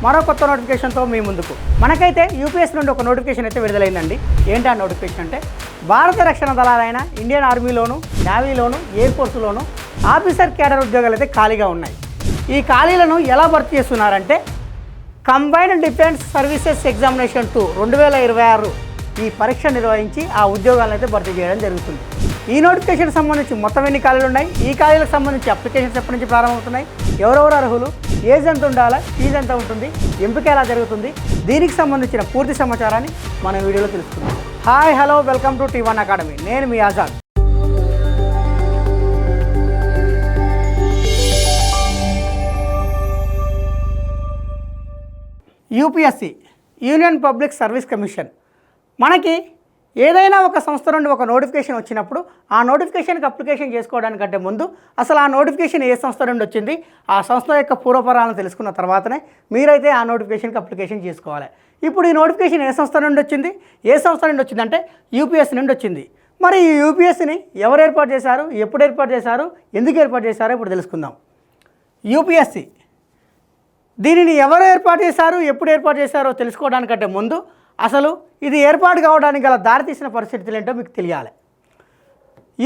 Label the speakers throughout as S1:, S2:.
S1: మరో కొత్త నోటిఫికేషన్తో మీ ముందుకు. మనకైతే యూపీఎస్ నుండి ఒక నోటిఫికేషన్ అయితే విడుదలైందండి. ఏంటి ఆ నోటిఫికేషన్ అంటే భారత రక్షణ దళాలైన ఇండియన్ ఆర్మీలోను, నేవీలోను, ఎయిర్ ఫోర్స్లోను ఆఫీసర్ క్యాడర్ ఉద్యోగాలు అయితే ఖాళీగా ఉన్నాయి. ఈ ఖాళీలను ఎలా భర్తీ చేస్తున్నారంటే కంబైన్డ్ డిఫెన్స్ సర్వీసెస్ ఎగ్జామినేషన్ 2 2026 ఈ పరీక్ష నిర్వహించి ఆ ఉద్యోగాలను అయితే భర్తీ చేయడం జరుగుతుంది. ఈ నోటిఫికేషన్ సంబంధించి మొత్తం ఎన్ని ఖాళీలు ఉన్నాయి, ఈ ఖాళీలకు సంబంధించి అప్లికేషన్స్ ఎప్పటి నుంచి ప్రారంభమవుతున్నాయి, ఎవరెవరు అర్హులు, ఏజ్ ఎంత ఉండాలి, ఫీజు ఎంత ఉంటుంది, ఎంపిక ఎలా జరుగుతుంది, దీనికి సంబంధించిన పూర్తి సమాచారాన్ని మన వీడియోలో తెలుసుకుందాం. Hi hello welcome to T1 academy. నేను మీ Azad. UPSC union public service commission మనకి ఏదైనా ఒక సంస్థ నుండి ఒక నోటిఫికేషన్ వచ్చినప్పుడు ఆ నోటిఫికేషన్కి అప్లికేషన్ చేసుకోవడానికంటే ముందు అసలు ఆ నోటిఫికేషన్ ఏ సంస్థ నుండి వచ్చింది, ఆ సంస్థ యొక్క పూర్వపరాలను తెలుసుకున్న తర్వాతనే మీరైతే ఆ నోటిఫికేషన్కి అప్లికేషన్ చేసుకోవాలి. ఇప్పుడు ఈ నోటిఫికేషన్ ఏ సంస్థ నుండి వచ్చింది, ఏ సంస్థ నుండి వచ్చిందంటే యూపీఎస్సి నుండి వచ్చింది. మరి ఈ యూపీఎస్సిని ఎవరు ఏర్పాటు చేశారు, ఎప్పుడు ఏర్పాటు చేశారు, ఎందుకు ఏర్పాటు చేశారో ఇప్పుడు తెలుసుకుందాం. యూపీఎస్సి దీనిని ఎవరు ఏర్పాటు చేశారు, ఎప్పుడు ఏర్పాటు చేశారో తెలుసుకోవడానికంటే ముందు అసలు ఇది ఏర్పాటు కావడానికి గల దారితీసిన పరిస్థితులు ఏంటో మీకు తెలియాలి.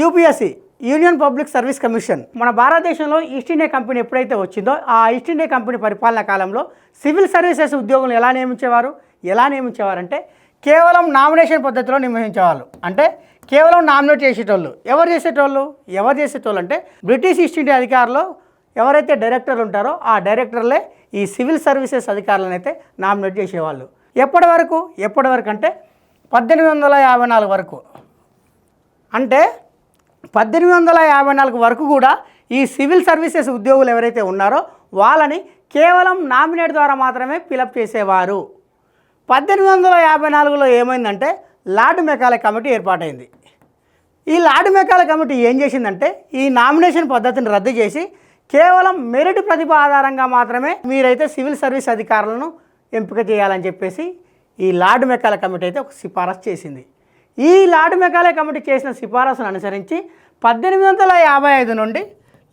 S1: UPSC union public service commission మన భారతదేశంలో ఈస్ట్ ఇండియా కంపెనీ ఎప్పుడైతే వచ్చిందో ఆ ఈస్ట్ ఇండియా కంపెనీ పరిపాలనా కాలంలో సివిల్ సర్వీసెస్ ఉద్యోగులు ఎలా నియమించేవారంటే కేవలం నామినేషన్ పద్ధతిలో నియమించేవాళ్ళు. అంటే కేవలం నామినేట్ చేసేటోళ్ళు. ఎవరు చేసేటోళ్ళు అంటే బ్రిటిష్ ఈస్ట్ ఇండియా అధికారులు ఎవరైతే డైరెక్టర్లు ఉంటారో ఆ డైరెక్టర్లే ఈ సివిల్ సర్వీసెస్ అధికారులను అయితే నామినేట్ చేసేవాళ్ళు. ఎప్పటి వరకు అంటే 1854 వరకు. అంటే 1854 వరకు కూడా ఈ సివిల్ సర్వీసెస్ ఉద్యోగులు ఎవరైతే ఉన్నారో వాళ్ళని కేవలం నామినేట్ ద్వారా మాత్రమే ఫిలప్ చేసేవారు. 1854లో ఏమైందంటే లార్డ్ మెకాలే కమిటీ ఏర్పాటైంది. ఈ లార్డ్ మెకాలే కమిటీ ఏం చేసిందంటే ఈ నామినేషన్ పద్ధతిని రద్దు చేసి కేవలం మెరిట్ ప్రతిభ ఆధారంగా మాత్రమే మీరైతే సివిల్ సర్వీస్ అధికారులను ఎంపిక చేయాలని చెప్పేసి ఈ లార్డ్ మెకాలే కమిటీ అయితే ఒక సిఫారసు చేసింది. ఈ లార్డ్ మెకాలే కమిటీ చేసిన సిఫారసును అనుసరించి 1855 నుండి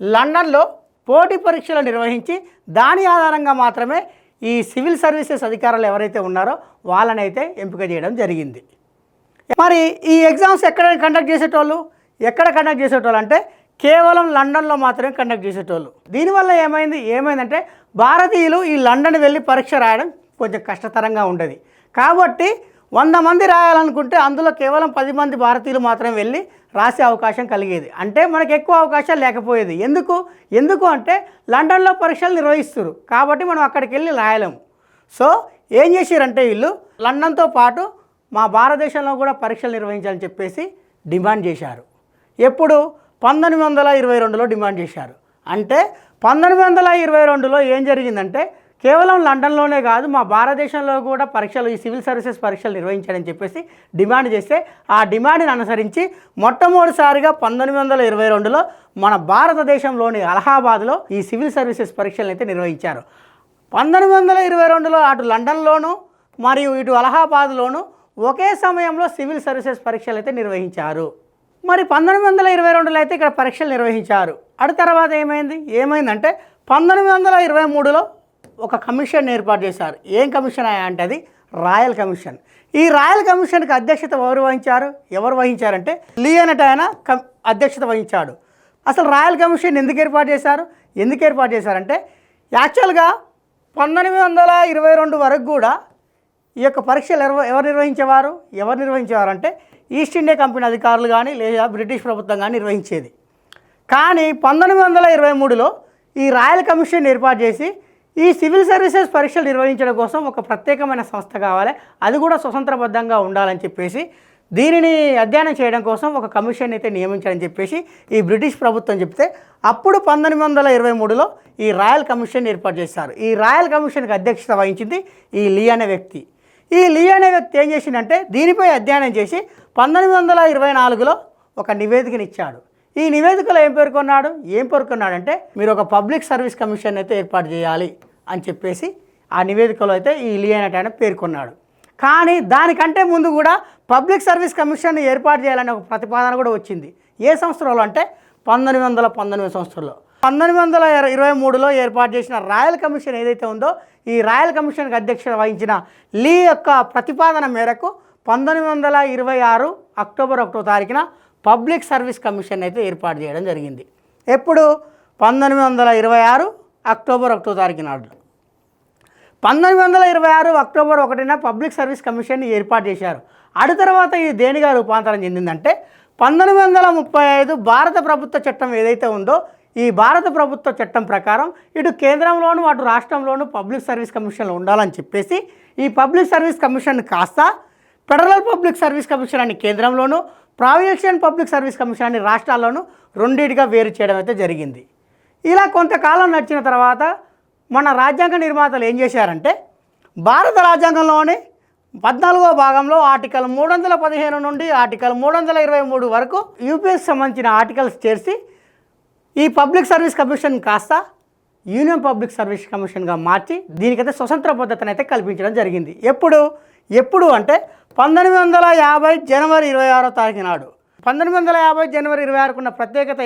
S1: లండన్లో పోటీ పరీక్షలు నిర్వహించి దాని ఆధారంగా మాత్రమే ఈ సివిల్ సర్వీసెస్ అధికారులు ఎవరైతే ఉన్నారో వాళ్ళనైతే ఎంపిక చేయడం జరిగింది. మరి ఈ ఎగ్జామ్స్ ఎక్కడ కండక్ట్ చేసేటోళ్ళు అంటే కేవలం లండన్లో మాత్రమే కండక్ట్ చేసేటోళ్ళు. దీనివల్ల ఏమైందంటే భారతీయులు ఈ లండన్ వెళ్ళి పరీక్ష రాయడం కొంచెం కష్టతరంగా ఉండేది. కాబట్టి 100 మంది రాయాలనుకుంటే అందులో కేవలం 10 మంది భారతీయులు మాత్రమే వెళ్ళి రాసే అవకాశం కలిగేది. అంటే మనకు ఎక్కువ అవకాశాలు లేకపోయేది. ఎందుకు అంటే లండన్లో పరీక్షలు నిర్వహిస్తారు కాబట్టి మనం అక్కడికి వెళ్ళి రాయలేము. సో ఏం చేశారంటే వీళ్ళు లండన్తో పాటు మా భారతదేశంలో కూడా పరీక్షలు నిర్వహించాలని చెప్పేసి డిమాండ్ చేశారు. ఎప్పుడు 1922లో డిమాండ్ చేశారు. అంటే 1922లో ఏం జరిగిందంటే కేవలం లండన్లోనే కాదు మా భారతదేశంలో కూడా పరీక్షలు ఈ సివిల్ సర్వీసెస్ పరీక్షలు నిర్వహించాలని చెప్పేసి డిమాండ్ చేస్తే ఆ డిమాండ్ని అనుసరించి మొట్టమొదటిసారిగా 1922లో మన భారతదేశంలోని అలహాబాద్లో ఈ సివిల్ సర్వీసెస్ పరీక్షలను అయితే నిర్వహించారు. 1922లో అటు లండన్లోను మరియు ఇటు అలహాబాద్లోను ఒకే సమయంలో సివిల్ సర్వీసెస్ పరీక్షలు అయితే నిర్వహించారు. మరి 1922లో అయితే ఇక్కడ పరీక్షలు నిర్వహించారు. అటు తర్వాత ఏమైందంటే 1923లో ఒక కమిషన్ ఏర్పాటు చేశారు. ఏం కమిషన్ అంటే అది రాయల్ కమిషన్. ఈ రాయల్ కమిషన్కి అధ్యక్షత ఎవరు వహించారంటే లీ అనేట ఆయన అధ్యక్షత వహించాడు. అసలు రాయల్ కమిషన్ ఎందుకు ఏర్పాటు చేశారంటే యాక్చువల్గా 1922 వరకు కూడా ఈ యొక్క పరీక్షలు ఎవరు నిర్వహించేవారు అంటే ఈస్ట్ ఇండియా కంపెనీ అధికారులు కానీ లేదా బ్రిటిష్ ప్రభుత్వం కానీ నిర్వహించేది. కానీ 1923లో ఈ రాయల్ కమిషన్ ఏర్పాటు చేసి ఈ సివిల్ సర్వీసెస్ పరీక్షలు నిర్వహించడం కోసం ఒక ప్రత్యేకమైన సంస్థ కావాలి, అది కూడా స్వతంత్రబద్ధంగా ఉండాలని చెప్పేసి దీనిని అధ్యయనం చేయడం కోసం ఒక కమిషన్ అయితే నియమించాలని చెప్పేసి ఈ బ్రిటిష్ ప్రభుత్వం చెప్తే అప్పుడు 1923లో ఈ రాయల్ కమిషన్ ఏర్పాటు చేశారు. ఈ రాయల్ కమిషన్కి అధ్యక్షత వహించింది ఈ లీ అనే వ్యక్తి. ఈ లీ అనే వ్యక్తి ఏం చేసిందంటే దీనిపై అధ్యయనం చేసి 1924లో ఒక నివేదికను ఇచ్చాడు. ఈ నివేదికలో ఏం పేర్కొన్నాడంటే మీరు ఒక పబ్లిక్ సర్వీస్ కమిషన్ అయితే ఏర్పాటు చేయాలి అని చెప్పేసి ఆ నివేదికలో అయితే ఈ లీ అనేట ఆయన పేర్కొన్నాడు. కానీ దానికంటే ముందు కూడా పబ్లిక్ సర్వీస్ కమిషన్ ఏర్పాటు చేయాలనే ఒక ప్రతిపాదన కూడా వచ్చింది. ఏ సంవత్సరంలో అంటే 1919 సంవత్సరంలో. 1923లో ఏర్పాటు చేసిన రాయల్ కమిషన్ ఏదైతే ఉందో ఈ రాయల్ కమిషన్కి అధ్యక్షత వహించిన లీ యొక్క ప్రతిపాదన మేరకు 1926 అక్టోబర్ 1వ తారీఖున పబ్లిక్ సర్వీస్ కమిషన్ అయితే ఏర్పాటు చేయడం జరిగింది. ఎప్పుడు 1926 అక్టోబర్ 1వ తారీఖు నాడు 1926 అక్టోబర్ 1న పబ్లిక్ సర్వీస్ కమిషన్ని ఏర్పాటు చేశారు. అటు తర్వాత ఇది దేనిగా రూపాంతరం చెందిందంటే 1935 భారత ప్రభుత్వ చట్టం ఏదైతే ఉందో ఈ భారత ప్రభుత్వ చట్టం ప్రకారం ఇటు కేంద్రంలోనూ అటు రాష్ట్రంలోనూ పబ్లిక్ సర్వీస్ కమిషన్లు ఉండాలని చెప్పేసి ఈ పబ్లిక్ సర్వీస్ కమిషన్ కాస్త ఫెడరల్ పబ్లిక్ సర్వీస్ కమిషన్ అని కేంద్రంలోనూ ప్రావిన్షియల్ పబ్లిక్ సర్వీస్ కమిషన్ అని రాష్ట్రాల్లోనూ రెండింటిగా వేరు చేయడం అయితే జరిగింది. ఇలా కొంతకాలం నడిచిన తర్వాత మన రాజ్యాంగ నిర్మాతలు ఏం చేశారంటే భారత రాజ్యాంగంలోని 14వ భాగంలో ఆర్టికల్ 315 నుండి ఆర్టికల్ 323 వరకు యూపీఎస్కి సంబంధించిన ఆర్టికల్స్ చేర్చి ఈ పబ్లిక్ సర్వీస్ కమిషన్ కాస్త యూనియన్ పబ్లిక్ సర్వీస్ కమిషన్గా మార్చి దీనికైతే స్వతంత్ర పద్ధతిని అయితే కల్పించడం జరిగింది. ఎప్పుడు అంటే 1950 జనవరి 26వ తారీఖు నాడు 1950 జనవరి 26కు ఉన్న ప్రత్యేకత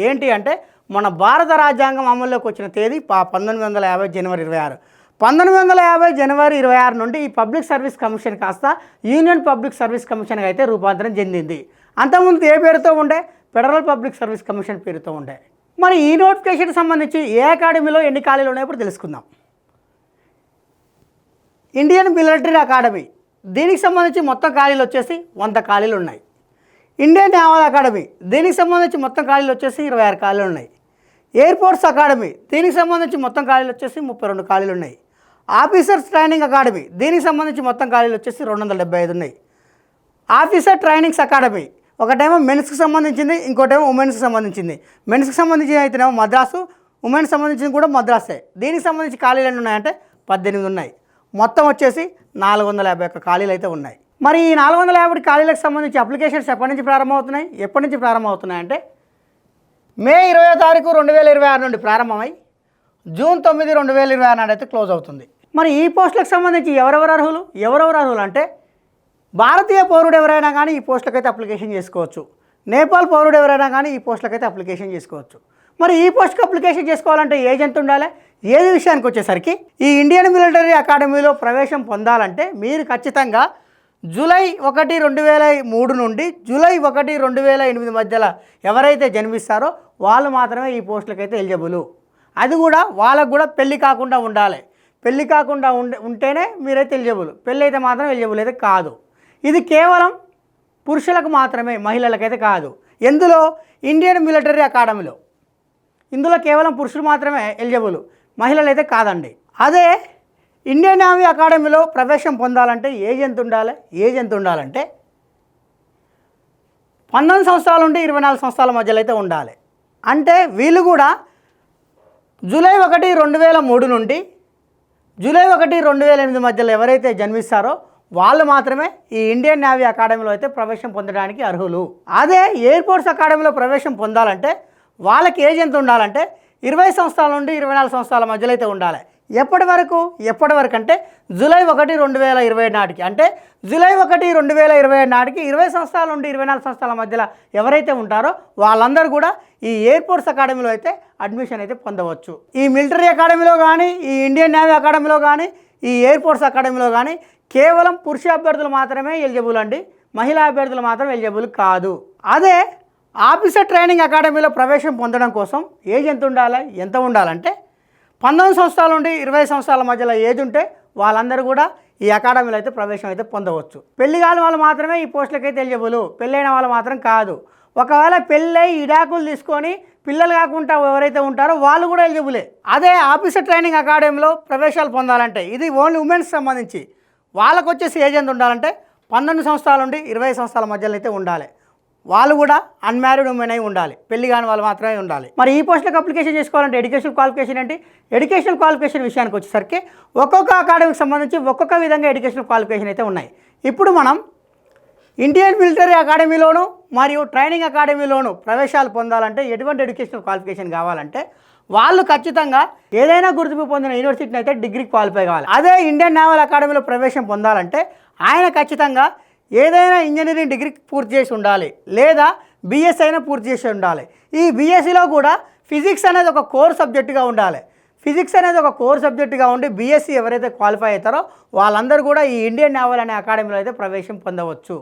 S1: ఏంటి అంటే మన భారత రాజ్యాంగం అమల్లోకి వచ్చిన తేదీ 1950 జనవరి 26. 1950 జనవరి 26 నుండి ఈ పబ్లిక్ సర్వీస్ కమిషన్ కాస్త యూనియన్ పబ్లిక్ సర్వీస్ కమిషన్గా అయితే రూపాంతరం చెందింది. అంతకుముందు ఏ పేరుతో ఉండే ఫెడరల్ పబ్లిక్ సర్వీస్ కమిషన్ పేరుతో ఉండే. మరి ఈ నోటిఫికేషన్కి సంబంధించి ఏ అకాడమీలో ఎన్ని ఖాళీలు ఉన్నాయో ఇప్పుడు తెలుసుకుందాం. ఇండియన్ మిలిటరీ అకాడమీ దీనికి సంబంధించి మొత్తం ఖాళీలు వచ్చేసి 100 ఖాళీలు ఉన్నాయి. ఇండియన్ నేవల్ అకాడమీ దీనికి సంబంధించి మొత్తం ఖాళీలు వచ్చేసి 26 ఖాళీలు ఉన్నాయి. ఎయిర్ ఫోర్స్ అకాడమీ దీనికి సంబంధించి మొత్తం ఖాళీలు వచ్చేసి 32 ఖాళీలు ఉన్నాయి. ఆఫీసర్స్ ట్రైనింగ్ అకాడమీ దీనికి సంబంధించి మొత్తం ఖాళీలు వచ్చేసి 275 ఉన్నాయి. ఆఫీసర్ ట్రైనింగ్స్ అకాడమీ ఒకటేమో మెన్స్కి సంబంధించింది, ఇంకోటేమో ఉమెన్స్కి సంబంధించింది. మెన్స్కి సంబంధించి అయితేనేమో మద్రాసు, ఉమెన్స్కి సంబంధించింది కూడా మద్రాసే. దీనికి సంబంధించి ఖాళీలు ఎన్ని ఉన్నాయంటే 18 ఉన్నాయి. మొత్తం వచ్చేసి 451 ఖాళీలు అయితే ఉన్నాయి. మరి ఈ 450 ఖాళీలకు సంబంధించి అప్లికేషన్స్ ఎప్పటి నుంచి ప్రారంభమవుతున్నాయి అంటే మే 20వ తారీఖు 2026 నుండి ప్రారంభమై జూన్ 9, 2026 నాడు అయితే క్లోజ్ అవుతుంది. మరి ఈ పోస్టులకు సంబంధించి ఎవరెవరు అర్హులు అంటే భారతీయ పౌరుడు ఎవరైనా కానీ ఈ పోస్టులకైతే అప్లికేషన్ చేసుకోవచ్చు. నేపాల్ పౌరుడు ఎవరైనా కానీ ఈ పోస్టులకైతే అప్లికేషన్ చేసుకోవచ్చు. మరి ఈ పోస్ట్కి అప్లికేషన్ చేసుకోవాలంటే ఏజ్ ఎంత ఉండాలి? ఏజ్ విషయానికి వచ్చేసరికి ఈ ఇండియన్ మిలిటరీ అకాడమీలో ప్రవేశం పొందాలంటే మీరు ఖచ్చితంగా జూలై 1, 2003 నుండి జూలై 1, 2008 మధ్యలో ఎవరైతే జన్మిస్తారో వాళ్ళు మాత్రమే ఈ పోస్టులకైతే ఎలిజిబుల్. అది కూడా వాళ్ళకు కూడా పెళ్ళి కాకుండా ఉండాలి. పెళ్ళి కాకుండా ఉంటేనే మీరైతే ఎలిజిబుల్. పెళ్ళి అయితే మాత్రం ఎలిజిబుల్ అయితే కాదు. ఇది కేవలం పురుషులకు మాత్రమే, మహిళలకైతే కాదు. ఎందులో? ఇండియన్ మిలిటరీ అకాడమీలో. ఇందులో కేవలం పురుషులు మాత్రమే ఎలిజిబుల్, మహిళలు అయితే కాదండి. అదే ఇండియన్ నేవీ అకాడమీలో ప్రవేశం పొందాలంటే ఏజ్ ఎంత ఉండాలంటే 19 సంవత్సరాల నుండి 24 సంవత్సరాల మధ్యలో అయితే ఉండాలి. అంటే వీళ్ళు కూడా జూలై 1, 2003 నుండి జూలై 1, 2008 మధ్యలో ఎవరైతే జన్మిస్తారో వాళ్ళు మాత్రమే ఈ ఇండియన్ నేవీ అకాడమీలో అయితే ప్రవేశం పొందడానికి అర్హులు. అదే ఎయిర్ ఫోర్స్ అకాడమీలో ప్రవేశం పొందాలంటే వాళ్ళకి ఏజ్ ఎంత ఉండాలంటే 20 సంవత్సరాల నుండి 24 సంవత్సరాల మధ్యలో అయితే ఉండాలి. ఎప్పటి వరకు అంటే జూలై 1, 2020 నాటికి. అంటే జూలై 1, 2020 నాటికి 20 సంవత్సరాల నుండి 24 సంవత్సరాల మధ్యలో ఎవరైతే ఉంటారో వాళ్ళందరూ కూడా ఈ ఎయిర్ ఫోర్స్ అకాడమీలో అయితే అడ్మిషన్ అయితే పొందవచ్చు. ఈ మిలిటరీ అకాడమీలో కానీ, ఈ ఇండియన్ నేవీ అకాడమీలో కానీ, ఈ ఎయిర్ ఫోర్స్ అకాడమీలో కానీ కేవలం పురుష అభ్యర్థులు మాత్రమే ఎలిజిబుల్ అండి. మహిళా అభ్యర్థులు మాత్రం ఎలిజిబుల్ కాదు. అదే ఆఫీసర్ ట్రైనింగ్ అకాడమీలో ప్రవేశం పొందడం కోసం ఏజ్ ఎంత ఉండాలంటే 19 సంవత్సరాల నుండి 20 సంవత్సరాల మధ్యలో ఏజ్ ఉంటే వాళ్ళందరూ కూడా ఈ అకాడమీలో అయితే ప్రవేశం అయితే పొందవచ్చు. పెళ్లి కాని వాళ్ళు మాత్రమే ఈ పోస్టులకైతే ఎలిజిబుల్, పెళ్ళైన వాళ్ళు మాత్రం కాదు. ఒకవేళ పెళ్ళై ఇడాకులు తీసుకొని పిల్లలు కాకుండా ఎవరైతే ఉంటారో వాళ్ళు కూడా ఎలిజిబులే. అదే ఆఫీసర్ ట్రైనింగ్ అకాడమీలో ప్రవేశాలు పొందాలంటే ఇది ఓన్లీ ఉమెన్స్ సంబంధించి. వాళ్ళకు వచ్చేసి ఏజ్ ఎంత ఉండాలంటే 12 సంవత్సరాల నుండి 20 సంవత్సరాల మధ్యలో అయితే ఉండాలి. వాళ్ళు కూడా అన్మ్యారీడ్ ఉమెన్ అయి ఉండాలి, పెళ్లి కాని వాళ్ళు మాత్రమే ఉండాలి. మరి ఈ పోస్టులకు అప్లికేషన్ చేసుకోవాలంటే ఎడ్యుకేషనల్ క్వాలిఫికేషన్ ఏంటి? ఎడ్యుకేషనల్ క్వాలిఫికేషన్ విషయానికి వచ్చేసరికి ఒక్కొక్క అకాడమీకి సంబంధించి ఒక్కొక్క విధంగా ఎడ్యుకేషనల్ క్వాలిఫికేషన్ అయితే ఉన్నాయి. ఇప్పుడు మనం ఇండియన్ మిలిటరీ అకాడమీలోను మరియు ట్రైనింగ్ అకాడమీలోను ప్రవేశాలు పొందాలంటే ఎటువంటి ఎడ్యుకేషనల్ క్వాలిఫికేషన్ కావాలంటే వాళ్ళు ఖచ్చితంగా ఏదైనా గుర్తింపు పొందిన యూనివర్సిటీని అయితే డిగ్రీ క్వాలిఫై కావాలి. అదే ఇండియన్ నేవల్ అకాడమీలో ప్రవేశం పొందాలంటే ఆయన ఖచ్చితంగా ఏదైనా ఇంజనీరింగ్ డిగ్రీ పూర్తి చేసి ఉండాలి, లేదా బీఎస్సీ అయినా పూర్తి చేసి ఉండాలి. ఈ బీఎస్సీలో కూడా ఫిజిక్స్ అనేది ఒక కోర్ సబ్జెక్టుగా ఉండాలి. ఫిజిక్స్ అనేది ఒక కోర్ సబ్జెక్టుగా ఉండి బీఎస్సీ ఎవరైతే క్వాలిఫై అవుతారో వాళ్ళందరూ కూడా ఈ ఇండియన్ నేవల్ అనే అకాడమీలో అయితే ప్రవేశం పొందవచ్చు.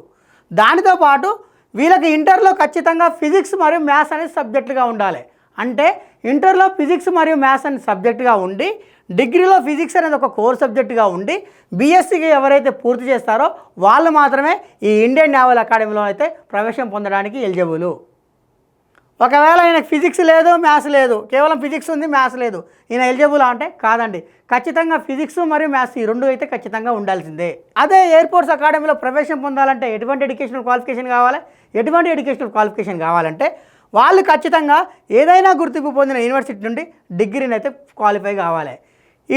S1: దానితో పాటు వీళ్ళకి ఇంటర్లో ఖచ్చితంగా ఫిజిక్స్ మరియు మ్యాథ్స్ అనేది సబ్జెక్టుగా ఉండాలి. అంటే ఇంటర్లో ఫిజిక్స్ మరియు మ్యాథ్స్ అనే సబ్జెక్టుగా ఉండి డిగ్రీలో ఫిజిక్స్ అనేది ఒక కోర్ సబ్జెక్టుగా ఉండి బీఎస్సీకి ఎవరైతే పూర్తి చేస్తారో వాళ్ళు మాత్రమే ఈ ఇండియన్ నేవల్ అకాడమీలో అయితే ప్రవేశం పొందడానికి ఎలిజిబుల్. ఒకవేళ ఈయనకు ఫిజిక్స్ లేదు, మ్యాథ్స్ లేదు, కేవలం ఫిజిక్స్ ఉంది, మ్యాథ్స్ లేదు, ఈయన ఎలిజిబుల్ అంటే కాదండి. ఖచ్చితంగా ఫిజిక్స్ మరియు మ్యాథ్స్ ఈ రెండు అయితే ఖచ్చితంగా ఉండాల్సిందే. అదే ఎయిర్ ఫోర్స్ అకాడమీలో ప్రవేశం పొందాలంటే ఎటువంటి ఎడ్యుకేషనల్ క్వాలిఫికేషన్ కావాలి? ఎటువంటి ఎడ్యుకేషనల్ క్వాలిఫికేషన్ కావాలంటే వాళ్ళు ఖచ్చితంగా ఏదైనా గుర్తింపు పొందిన యూనివర్సిటీ నుండి డిగ్రీని అయితే క్వాలిఫై కావాలి.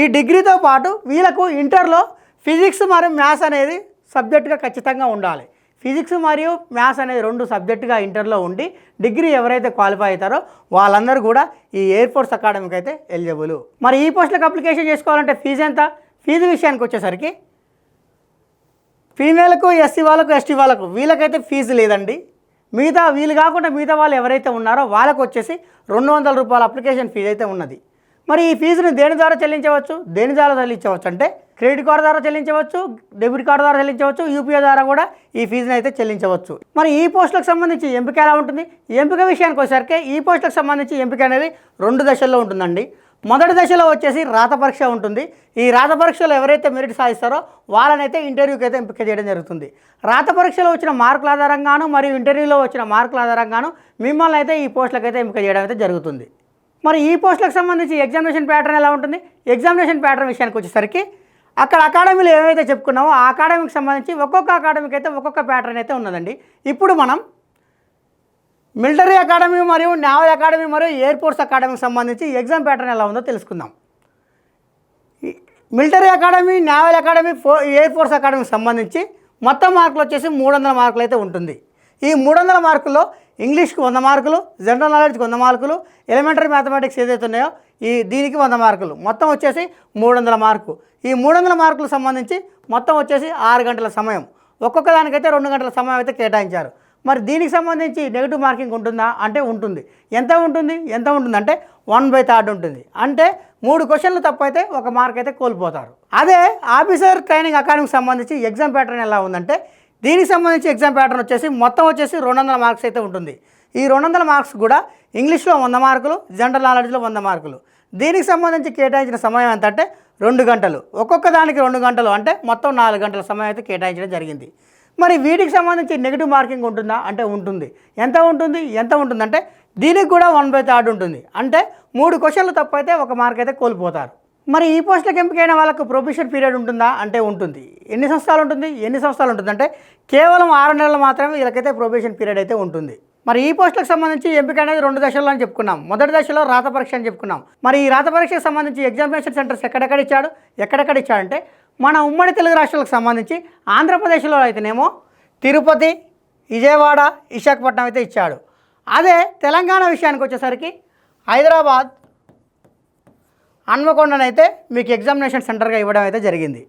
S1: ఈ డిగ్రీతో పాటు వీళ్ళకు ఇంటర్లో ఫిజిక్స్ మరియు మ్యాథ్స్ అనేది సబ్జెక్టుగా ఖచ్చితంగా ఉండాలి. ఫిజిక్స్ మరియు మ్యాథ్స్ అనేది రెండు సబ్జెక్టుగా ఇంటర్లో ఉండి డిగ్రీ ఎవరైతే క్వాలిఫై అవుతారో వాళ్ళందరూ కూడా ఈ ఎయిర్ ఫోర్స్ అకాడమీకి అయితే ఎలిజిబుల్. మరి ఈ పోస్టులకు అప్లికేషన్ చేసుకోవాలంటే ఫీజు ఎంత? ఫీజు విషయానికి వచ్చేసరికి ఫీమేల్కు, ఎస్సీ వాళ్ళకు, ఎస్టీ వాళ్ళకు వీళ్ళకైతే ఫీజు లేదండి. వీళ్ళు కాకుండా మిగతా వాళ్ళు ఎవరైతే ఉన్నారో వాళ్ళకు వచ్చేసి 200 రూపాయల అప్లికేషన్ ఫీజు అయితే ఉన్నది. మరి ఈ ఫీజును దేని ద్వారా చెల్లించవచ్చు? దేని ద్వారా చెల్లించవచ్చు అంటే క్రెడిట్ కార్డు ద్వారా చెల్లించవచ్చు, డెబిట్ కార్డు ద్వారా చెల్లించవచ్చు, యూపీఐ ద్వారా కూడా ఈ ఫీజును అయితే చెల్లించవచ్చు. మరి ఈ పోస్టులకు సంబంధించి ఎంపిక ఎలా ఉంటుంది? ఎంపిక విషయానికి వచ్చేసరికి ఈ పోస్టులకు సంబంధించి ఎంపిక అనేది 2 దశల్లో ఉంటుందండి. మొదటి దశలో వచ్చేసి రాత పరీక్ష ఉంటుంది. ఈ రాత పరీక్షలో ఎవరైతే మెరిట్ సాధిస్తారో వాళ్ళనైతే ఇంటర్వ్యూకి అయితే ఎంపిక చేయడం జరుగుతుంది. రాత పరీక్షలో వచ్చిన మార్కుల ఆధారంగాను మరియు ఇంటర్వ్యూలో వచ్చిన మార్కుల ఆధారంగాను మిమ్మల్ని అయితే ఈ పోస్టులకు అయితే ఎంపిక చేయడం అయితే జరుగుతుంది. మరి ఈ పోస్టులకు సంబంధించి ఎగ్జామినేషన్ ప్యాటర్న్ ఎలా ఉంటుంది? ఎగ్జామినేషన్ ప్యాటర్న్ విషయానికి వచ్చేసరికి అక్కడ అకాడమీలో ఏవైతే చెప్పుకున్నామో ఆ అకాడమీకి సంబంధించి ఒక్కొక్క అకాడమీకి అయితే ఒక్కొక్క ప్యాటర్న్ అయితే ఉన్నదండి. ఇప్పుడు మనం మిలిటరీ అకాడమీ మరియు నేవల్ అకాడమీ మరియు ఎయిర్ ఫోర్స్ అకాడమీకి సంబంధించి ఎగ్జామ్ ప్యాటర్న్ ఎలా ఉందో తెలుసుకుందాం. Military academy, naval academy, air force అకాడమీకి సంబంధించి మొత్తం మార్కులు వచ్చేసి 300 మార్కులు అయితే ఉంటుంది. ఈ 300 మార్కుల్లో ఇంగ్లీష్కి 100 మార్కులు, జనరల్ నాలెడ్జ్కి 100 మార్కులు, ఎలిమెంటరీ మ్యాథమెటిక్స్ ఏదైతే ఉన్నాయో దీనికి 100 మార్కులు, మొత్తం వచ్చేసి 300 మార్కు. ఈ 300 మార్కులకు సంబంధించి మొత్తం వచ్చేసి 6 గంటల సమయం, ఒక్కొక్క దానికైతే 2 గంటల సమయం అయితే కేటాయించారు. మరి దీనికి సంబంధించి నెగిటివ్ మార్కింగ్ ఉంటుందా అంటే ఉంటుంది. ఎంత ఉంటుంది అంటే 1/3 ఉంటుంది. అంటే 3 క్వశ్చన్లు తప్పైతే 1 మార్క్ అయితే కోల్పోతారు. అదే ఆఫీసర్ ట్రైనింగ్ అకాడమీకి సంబంధించి ఎగ్జామ్ ప్యాటర్న్ ఎలా ఉందంటే దీనికి సంబంధించి ఎగ్జామ్ ప్యాటర్న్ వచ్చేసి మొత్తం వచ్చేసి 200 మార్క్స్ అయితే ఉంటుంది. ఈ 200 మార్క్స్ కూడా ఇంగ్లీష్లో 100 మార్కులు, జనరల్ నాలెడ్జ్లో 100 మార్కులు. దీనికి సంబంధించి కేటాయించిన సమయం ఎంత అంటే 2 గంటలు, ఒక్కొక్క దానికి 2 గంటలు, అంటే మొత్తం 4 గంటల సమయం అయితే కేటాయించడం జరిగింది. మరి వీటికి సంబంధించి నెగిటివ్ మార్కింగ్ ఉంటుందా అంటే ఉంటుంది. ఎంత ఉంటుంది అంటే దీనికి కూడా 1/3 ఉంటుంది. అంటే 3 క్వశ్చన్లు తప్పైతే 1 మార్క్ అయితే కోల్పోతారు. మరి ఈ పోస్టులకు ఎంపికైన వాళ్ళకు ప్రొబేషన్ పీరియడ్ ఉంటుందా అంటే ఉంటుంది. ఎన్ని సంవత్సరాలు ఉంటుంది అంటే కేవలం 6 నెలలు మాత్రమే వీళ్ళకైతే ప్రొబేషన్ పీరియడ్ అయితే ఉంటుంది. మరి ఈ పోస్టులకు సంబంధించి ఎంపిక అనేది 2 దశల్లో అని చెప్పుకున్నాం. మొదటి దశలో రాత పరీక్ష అని చెప్పుకున్నాం. మరి ఈ రాత పరీక్షకు సంబంధించి ఎగ్జామినేషన్ సెంటర్స్ ఎక్కడెక్కడ ఇచ్చాడంటే మన ఉమ్మడి తెలుగు రాష్ట్రాలకు సంబంధించి ఆంధ్రప్రదేశ్లో అయితేనేమో తిరుపతి, విజయవాడ, విశాఖపట్నం అయితే ఇచ్చాడు. అదే తెలంగాణ విషయానికి వచ్చేసరికి హైదరాబాద్, హన్మకొండనైతే మీకు ఎగ్జామినేషన్ సెంటర్గా ఇవ్వడం అయితే జరిగింది.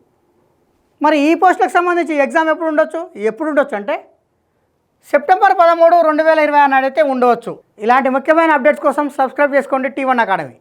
S1: మరి ఈ పోస్టులకు సంబంధించి ఎగ్జామ్ ఎప్పుడు ఉండొచ్చు అంటే సెప్టెంబర్ 13, 2024 నాడైతే ఉండవచ్చు. ఇలాంటి ముఖ్యమైన అప్డేట్స్ కోసం సబ్స్క్రైబ్ చేసుకోండి T1 అకాడమీ.